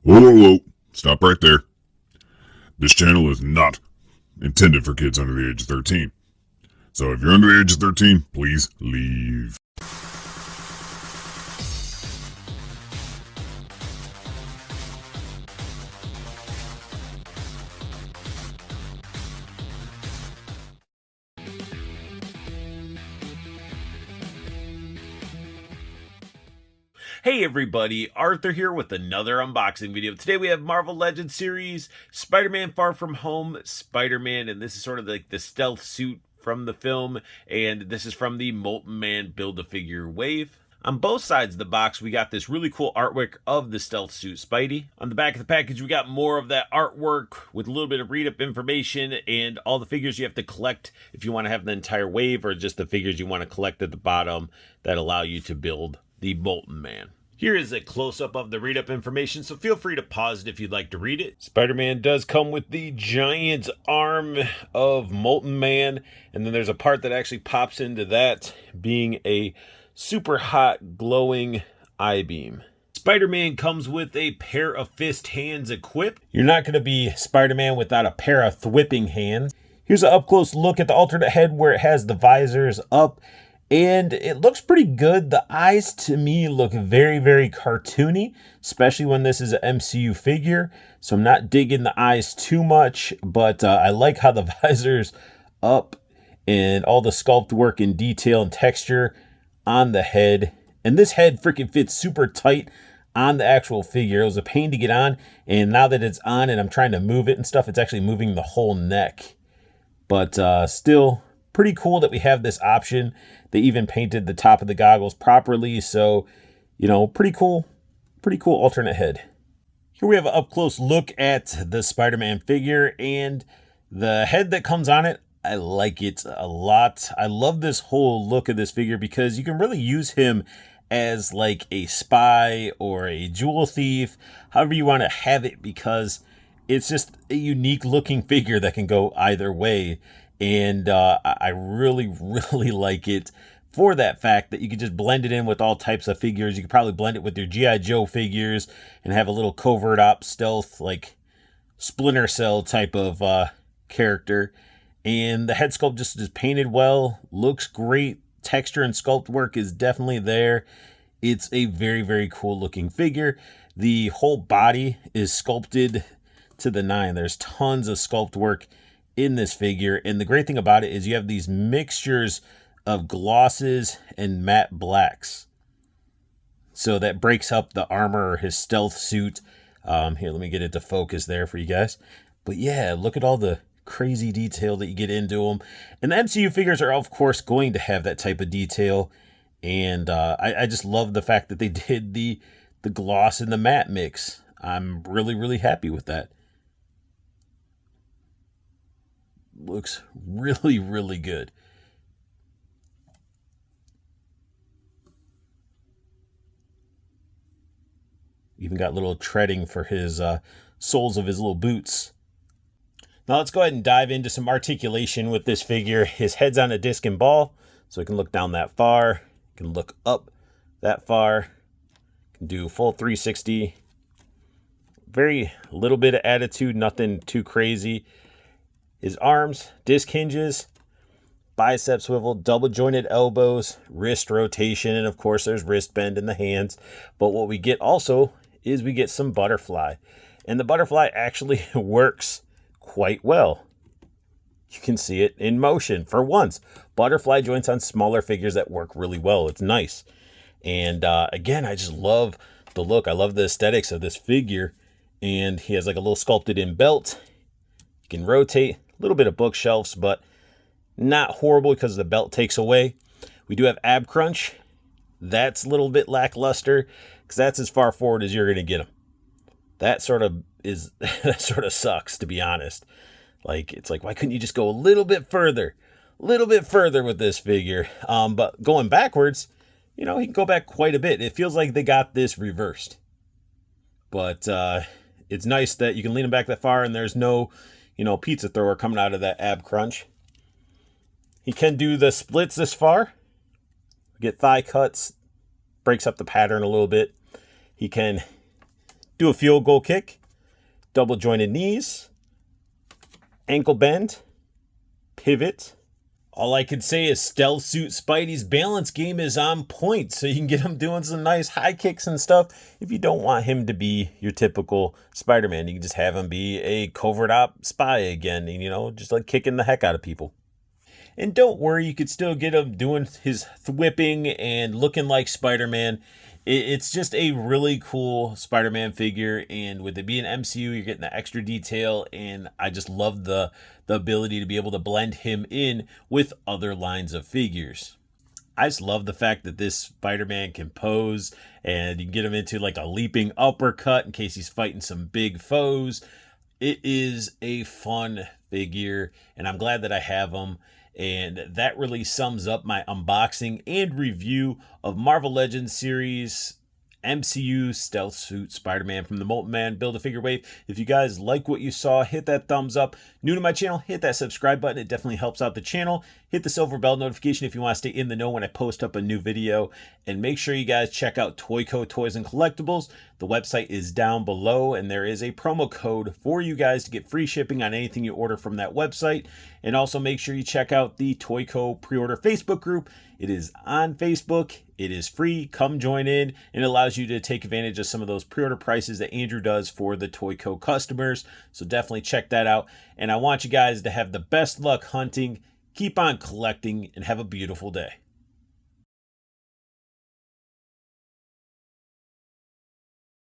Whoa, whoa, whoa. Stop right there. This channel is not intended for kids under the age of 13. So if you're under the age of 13, please leave. Hey everybody, Arthur here with another unboxing video. Today we have Marvel Legends series, Spider-Man Far From Home, Spider-Man, and this is sort of like the stealth suit from the film, and this is from the Molten Man Build-A-Figure wave. On both sides of the box, we got this really cool artwork of the stealth suit Spidey. On the back of the package, we got more of that artwork with a little bit of read-up information and all the figures you have to collect if you want to have the entire wave, or just the figures you want to collect at the bottom that allow you to build the Molten Man. Here is a close-up of the read-up information, so feel free to pause it if you'd like to read it. Spider-Man does come with the giant arm of Molten Man, and then there's a part that actually pops into that, being a super hot, glowing I-beam. Spider-Man comes with a pair of fist hands equipped. You're not going to be Spider-Man without a pair of thwipping hands. Here's an up-close look at the alternate head where it has the visors up, and it looks pretty good. The eyes to me look very, very cartoony, especially when this is an MCU figure. So I'm not digging the eyes too much, but I like how the visor's up and all the sculpt work and detail and texture on the head. And this head freaking fits super tight on the actual figure. It was a pain to get on, and now that it's on and I'm trying to move it and stuff, it's actually moving the whole neck. But still pretty cool that we have this option. They even painted the top of the goggles properly, so, you know, pretty cool alternate head. Here we have an up-close look at the Spider-Man figure, and the head that comes on it, I like it a lot. I love this whole look of this figure because you can really use him as like a spy or a jewel thief, however you want to have it, because it's just a unique looking figure that can go either way. And I really like it for that fact that you could just blend it in with all types of figures. You could probably blend it with your G.I. Joe figures and have a little covert op stealth, like Splinter Cell type of character. And the head sculpt just is painted well, looks great. Texture and sculpt work is definitely there. It's a very, very cool looking figure. The whole body is sculpted to the nine. There's tons of sculpt work in this figure, and the great thing about it is you have these mixtures of glosses and matte blacks, so that breaks up the armor or his stealth suit. Here, let me get it to focus there for you guys. But yeah, look at all the crazy detail that you get into them, and the MCU figures are of course going to have that type of detail. And I just love the fact that they did the gloss and the matte mix. I'm really happy with that. Looks really good. Even got little treading for his soles of his little boots. Now let's go ahead and dive into some articulation with this figure. His head's on a disc and ball, so he can look down that far, can look up that far, can do full 360. Very little bit of attitude, nothing too crazy. His arms, disc hinges, bicep swivel, double jointed elbows, wrist rotation, and of course there's wrist bend in the hands. But what we get also is we get some butterfly. And the butterfly actually works quite well. You can see it in motion for once. Butterfly joints on smaller figures that work really well. It's nice. And again, I just love the look. I love the aesthetics of this figure. And he has like a little sculpted in belt. You can rotate. A little bit of bookshelves, but not horrible because the belt takes away. We do have ab crunch. That's a little bit lackluster because that's as far forward as you're going to get them. That sort of is, that sort of sucks, to be honest. Like, it's like, why couldn't you just go a little bit further with this figure? But going backwards, you know, he can go back quite a bit. It feels like they got this reversed. But it's nice that you can lean him back that far and there's no, you know, pizza thrower coming out of that ab crunch. He can do the splits this far. Get thigh cuts. Breaks up the pattern a little bit. He can do a field goal kick, double jointed knees, ankle bend, pivot. All I can say is Stealth Suit Spidey's balance game is on point, so you can get him doing some nice high kicks and stuff. If you don't want him to be your typical Spider-Man, you can just have him be a covert op spy again, and, you know, just like kicking the heck out of people. And don't worry, you could still get him doing his whipping and looking like Spider-Man. It's just a really cool Spider-Man figure, and with it being MCU, you're getting the extra detail, and I just love the ability to be able to blend him in with other lines of figures. I just love the fact that this Spider-Man can pose, and you can get him into like a leaping uppercut in case he's fighting some big foes. It is a fun figure, and I'm glad that I have him. And that really sums up my unboxing and review of Marvel Legends series MCU Stealth Suit Spider-Man from the Molten Man Build-A-Figure wave. If you guys like what you saw, hit that thumbs up. New to my channel, hit that subscribe button. It definitely helps out the channel. Hit the silver bell notification if you want to stay in the know when I post up a new video. And make sure you guys check out Toyco Toys and Collectibles. The website is down below, and there is a promo code for you guys to get free shipping on anything you order from that website. And also make sure you check out the Toyco Preorder Facebook group. It is on Facebook. It is free. Come join in, and it allows you to take advantage of some of those pre-order prices that Andrew does for the Toyco customers. So definitely check that out. And I want you guys to have the best luck hunting, keep on collecting, and have a beautiful day.